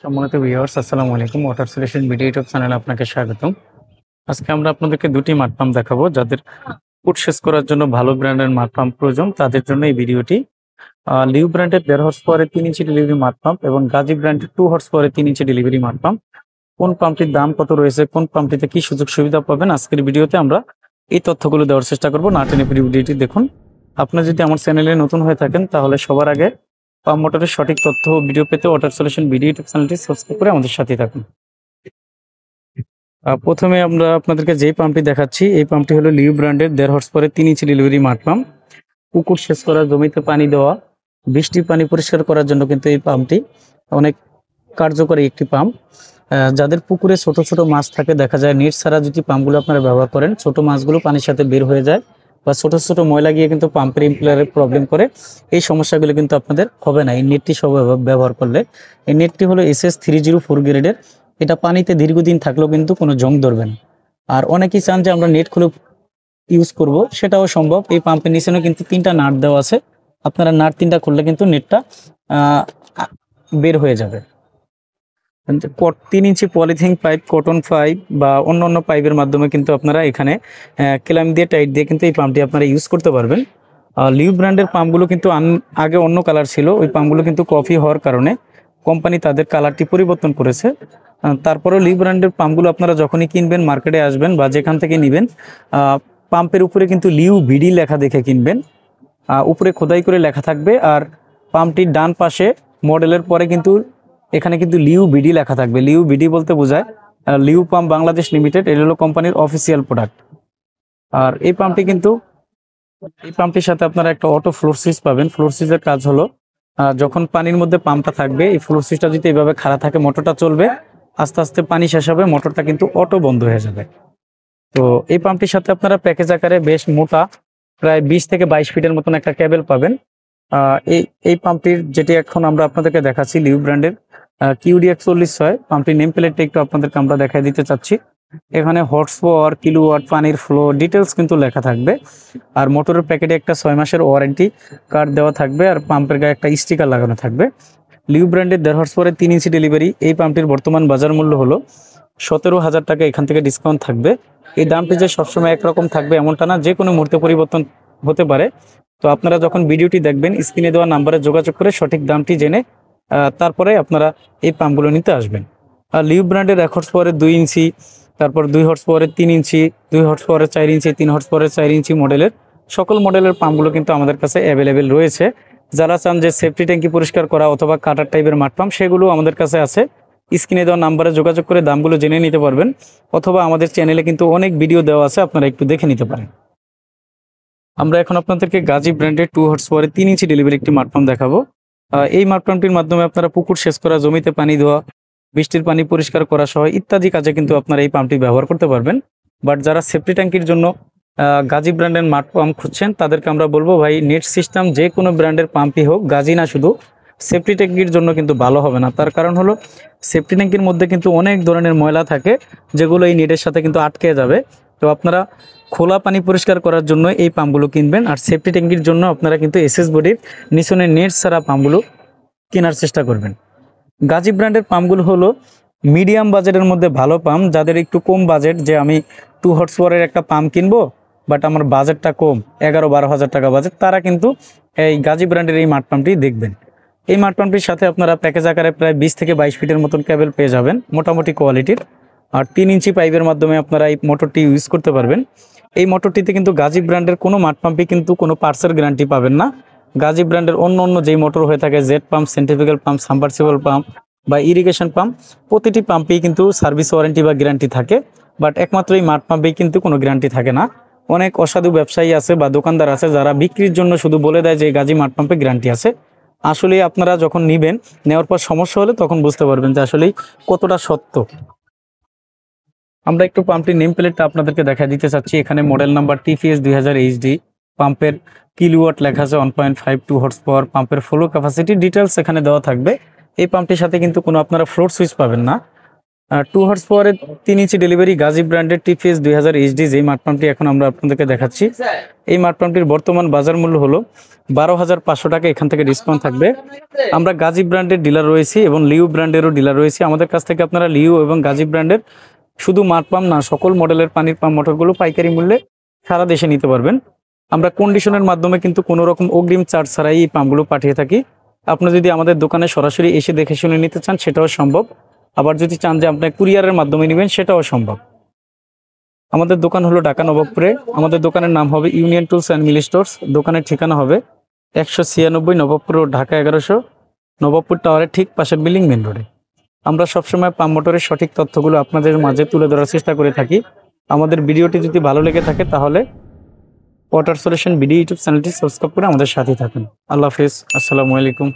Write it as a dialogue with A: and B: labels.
A: সম্মানিত ভিউয়ার্স, আসসালামু আলাইকুম। ওয়াটার সলিউশন ভিডিও ইউটিউব চ্যানেলে আপনাকে স্বাগতম। আজকে আমরা আপনাদেরকে দুটি মাড পাম্প দেখাবো। যাদের ফুড সেচ করার জন্য ভালো ব্র্যান্ডের মাড পাম্প প্রয়োজন তাদের জন্য এই ভিডিওটি। লিউ ব্র্যান্ডের 1.5 হর্স পাওয়ারের 3 ইঞ্চি ডেলিভারি মাড পাম্প এবং গাজী ব্র্যান্ডের 2 হর্স পাওয়ারের 3 ইঞ্চি ডেলিভারি মাড পাম্প। কোন পাম্পটির দাম কত রয়েছে, কোন পাম্পটিতে কি সুযোগ সুবিধা পাবেন, আজকের ভিডিওতে আমরা এই তথ্যগুলো দেওয়ার চেষ্টা করব। না টেনে পুরো ভিডিওটি দেখুন। আপনি যদি আমার চ্যানেলে নতুন হয়ে থাকেন তাহলে সবার আগে পাম্প মোটরের সঠিক তথ্য ও ভিডিও পেতে ওয়াটার সলিউশন ভিডিও ইউটিউব চ্যানেলটি সাবস্ক্রাইব করে আমাদের সাথে থাকুন। প্রথমে আমরা আপনাদেরকে যেই পাম্পটি দেখাচ্ছি, এই পাম্পটি হলো লিউ ব্র্যান্ডের 1.5 হর্স পাওয়ারের 3 ইঞ্চি ডেলিভারি মাড পাম্প। পুকুর সেচ করা, জমিতে পানি দেওয়া, বৃষ্টির পানি পরিষ্কার করার জন্য কিন্তু এই পাম্পটি অনেক কার্যকরী একটি পাম্প। যাদের পুকুরে ছোট ছোট মাছ থাকে, দেখা যায় নেট ছাড়া যদি পাম্পগুলো আপনারা ব্যবহার করেন, ছোট মাছগুলো পানির সাথে বের হয়ে যায় বা ছোট ছোট ময়লা গিয়ে কিন্তু পাম্পের ইমপ্লারের প্রবলেম করে। এই সমস্যাগুলো কিন্তু আপনাদের হবে না এই নেটটি সব ব্যবহার করলে। এই নেটটি হলো SS304 গ্রেডের। এটা পানিতে দীর্ঘদিন থাকলেও কিন্তু কোনো জং ধরবে না। আর অনেকেই চান যে আমরা নেট খুলে ইউজ করব, সেটাও সম্ভব। এই পাম্পের নিচেও কিন্তু 3টা নাট দেওয়া আছে। আপনারা নাট 3টা খুললে কিন্তু নেটটা বের হয়ে যাবে। 3 ইঞ্চি পলিথিন পাইপ, কটন পাইপ বা অন্য অন্য পাইপের মাধ্যমে কিন্তু আপনারা এখানে ক্ল্যাম্প দিয়ে, টাইট দিয়ে কিন্তু এই পাম্পটি আপনারা ইউজ করতে পারবেন। লিউ ব্র্যান্ডের পাম্পগুলো কিন্তু আগে অন্য কালার ছিল। ওই পাম্পগুলো কিন্তু কফি হওয়ার কারণে কোম্পানি তাদের কালারটি পরিবর্তন করেছে। তারপরেও লিউ ব্র্যান্ডের পাম্পগুলো আপনারা যখনই কিনবেন, মার্কেটে আসবেন বা যেখান থেকে নেবেন, পাম্পের উপরে কিন্তু লিউ ভিডি লেখা দেখে কিনবেন। উপরে খোদাই করে লেখা থাকবে। আর পাম্পটির ডান পাশে মডেলের পরে কিন্তু এখানে কিন্তু লিউ বিডি লেখা থাকবে। লিউ বিডি বলতে বোঝায় লিউ পাম্প বাংলাদেশ লিমিটেড। এটা হলো কোম্পানির অফিসিয়াল প্রোডাক্ট। আর এই পাম্পটির সাথে আপনারা একটা অটো ফ্লোর সুইচ পাবেন। ফ্লোর সুইচের কাজ হলো, যখন পানির মধ্যে পাম্পটা থাকবে, এই ফ্লোর সুইচটা যদি এইভাবে খাড়া থাকে, মোটরটা চলবে, আস্তে আস্তে পানি শেষ হবে, মোটরটা কিন্তু অটো বন্ধ হয়ে যাবে। তো এই পাম্পটির সাথে আপনারা প্যাকেজ আকারে বেশ মোটা, প্রায় 20 থেকে 22 ফিটের মতন একটা কেবল পাবেন। এই পাম্পটির যেটি এখন আমরা আপনাদেরকে দেখাচ্ছি, লিউ ব্র্যান্ডের QD4106। পাম্পটির নেম প্লেটটা একটু আপনাদেরকে আমরা দেখাই দিতে চাচ্ছি। এখানে হর্স পাওয়ার, কিলোওয়াট, পানির ফ্লো ডিটেলস কিন্তু লেখা থাকবে। আর মোটরের প্যাকেটে একটা 6 মাসের ওয়ারেন্টি কার্ড দেওয়া থাকবে। আর পাম্পের গায়ে একটা স্টিকার লাগানো থাকবে। লিউ ব্র্যান্ডের 1.5 হর্স পাওয়ারের 3 ইঞ্চি ডেলিভারি। এই পাম্পটির বর্তমান বাজার মূল্য হলো 17,000 টাকা। এখান থেকে ডিসকাউন্ট থাকবে। এই দামটি যে সবসময় একরকম থাকবে এমনটা না, যে কোনো মুহূর্তে পরিবর্তন হতে পারে। তো আপনারা যখন ভিডিওটি দেখবেন, স্ক্রিনে দেওয়া নাম্বারে যোগাযোগ করে সঠিক দামটি জেনে তারপরে আপনারা এই পাম্পগুলো নিতে আসবেন। আর লিউ ব্র্যান্ডের 1 হর্স পাওয়ারের 2 ইঞ্চি, তারপর 2 হর্স পাওয়ারের 3 ইঞ্চি, 2 হর্স পাওয়ারের 4 ইঞ্চি, 3 হর্স পাওয়ারের 4 ইঞ্চি মডেলের সকল মডেলের পাম্পগুলো কিন্তু আমাদের কাছে অ্যাভেলেবেল রয়েছে। যারা চান যে সেফটি ট্যাঙ্কি পরিষ্কার করা অথবা কাটার টাইপের মাড পাম্প, সেগুলো আমাদের কাছে আছে। স্ক্রিনে দেওয়া নাম্বারে যোগাযোগ করে দামগুলো জেনে নিতে পারবেন। অথবা আমাদের চ্যানেলে কিন্তু অনেক ভিডিও দেওয়া আছে, আপনারা একটু দেখে নিতে পারেন। আমরা এখন আপনাদেরকে গাজী ব্র্যান্ডের 2 হর্স পাওয়ারের 3 ইঞ্চি ডেলিভারি একটি মাড পাম্প দেখাবো। এই মাড পাম্পটির মাধ্যমে আপনারা পুকুর সেচ করা, জমিতে পানি দেওয়া, বৃষ্টির পানি পরিষ্কার করা সহ ইত্যাদি কাজে কিন্তু আপনারা এই পাম্পটি ব্যবহার করতে পারবেন। বাট যারা সেফটি ট্যাঙ্কির জন্য গাজী ব্র্যান্ডের মাড পাম্প খুঁজছেন, তাদেরকে আমরা বলবো ভাই, নেট সিস্টেম যে কোনো ব্র্যান্ডের পাম্পই হোক, গাজী না শুধু, সেফটি ট্যাঙ্কির জন্য কিন্তু ভালো হবে না। তার কারণ হলো, সেফটি ট্যাঙ্কির মধ্যে কিন্তু অনেক ধরনের ময়লা থাকে, যেগুলো এই নেটের সাথে কিন্তু আটকে যাবে। তো আপনারা খোলা পানি পরিষ্কার করার জন্য এই পাম্পগুলো কিনবেন। আর সেফটি ট্যাঙ্কির জন্য আপনারা কিন্তু SS বডির নিচনে নেট ছাড়া পাম্পগুলো কেনার চেষ্টা করবেন। গাজী ব্র্যান্ডের পাম্পগুলো হলো মিডিয়াম বাজেটের মধ্যে ভালো পাম্প। যাদের একটু কম বাজেট, যে আমি 2 হর্স পাওয়ারের একটা পাম্প কিনবো বাট আমার বাজেটটা কম, 11-12 হাজার টাকা বাজেট, তারা কিন্তু এই গাজী ব্র্যান্ডের এই মাড পাম্পটি দেখবেন। এই মাড পাম্পটির সাথে আপনারা প্যাকেজ আকারে প্রায় 20 থেকে 22 ফিটের মতন কেবল পেয়ে যাবেন, মোটামুটি কোয়ালিটির। আর 3 ইঞ্চি পাইপের মাধ্যমে আপনারা এই মোটরটি ইউজ করতে পারবেন। এই মোটরটিতে কিন্তু গাজী ব্র্যান্ডের কোনো মাড পাম্পে কিন্তু কোনো পার্টসের গ্যারান্টি পাবেন না। গাজী ব্র্যান্ডের অন্য অন্য যেই মোটর হয়ে থাকে, jet pump, centrifugal pump, submersible pump বা ইরিগেশন পাম্প, প্রতিটি পাম্পেই কিন্তু সার্ভিস ওয়ারেন্টি বা গ্যারান্টি থাকে। বাট একমাত্র এই মাড পাম্পেই কিন্তু কোনো গ্যারান্টি থাকে না। অনেক অসাধু ব্যবসায়ী আছে বা দোকানদার আছে যারা বিক্রির জন্য শুধু বলে দেয় যে গাজী মাড পাম্পে গ্যারান্টি আছে। আসলে আপনারা যখন নেবেন, নেওয়ার পর সমস্যা হলে তখন বুঝতে পারবেন যে আসলেই কতটা সত্য। আমরা একটু পাম্পটির নেম প্লেটটা আপনাদেরকে দেখা দিতে চাচ্ছি। এখানে মডেল নাম্বার TPS 2000 HD। পাম্পের কিলোওয়াট লেখা আছে 1.52 হর্স পাওয়ার। পাম্পের ফ্লো ক্যাপাসিটি ডিটেলস এখানে দেওয়া থাকবে। এই পাম্পটির সাথে কিন্তু কোনো আপনারা ফ্লোর সুইচ পাবেন না। 2 হর্স পাওয়ারের 3 ইঞ্চি ডেলিভারি গাজী ব্র্যান্ডের টিপিএস 2000 এইচডি যেই মাঠ পাম্পটি এখন আমরা আপনাদেরকে দেখাচ্ছি, এই মাঠ পাম্পটির বর্তমান বাজার মূল্য হলো 12,500 টাকা। এখান থেকে ডিসকাউন্ট থাকবে। আমরা গাজী ব্র্যান্ডের ডিলার রয়েছি এবং লিউ ব্র্যান্ডেরও ডিলার রয়েছি। আমাদের কাছ থেকে আপনারা লিউ এবং গাজী ব্র্যান্ডের শুধু মাঠ পাম্প না, সকল মডেলের পানির পাম্প মোটরগুলো পাইকারি মূল্যে সারা দেশে নিতে পারবেন। আমরা কন্ডিশনের মাধ্যমে কিন্তু কোনো রকম অগ্রিম চার্জ ছাড়াই এই পাম্পগুলো পাঠিয়ে থাকি। আপনি যদি আমাদের দোকানে সরাসরি এসে দেখে শুনে নিতে চান সেটাও সম্ভব, আবার যদি চান যে আপনি কুরিয়ারের মাধ্যমে নেবেন সেটাও সম্ভব। আমাদের দোকান হলো ঢাকা নবাবপুরে। আমাদের দোকানের নাম হবে union tools and mill stores. দোকানের ঠিকানা হবে 196 নবাবপুর রোড, ঢাকা 1100, নবাবপুর টাওয়ারের ঠিক পাশের বিল্ডিং, মেন রোডে। আমরা সবসময় পাম্প মোটরের সঠিক তথ্যগুলো আপনাদের মাঝে তুলে ধরার চেষ্টা করে থাকি। আমাদের ভিডিওটি যদি ভালো লেগে থাকে তাহলে ওয়াটার সলিউশন ভিডিও ইউটিউব চ্যানেলটি সাবস্ক্রাইব করে আমাদের সাথে থাকুন। আল্লাহ হাফিজ, আসসালামু আলাইকুম।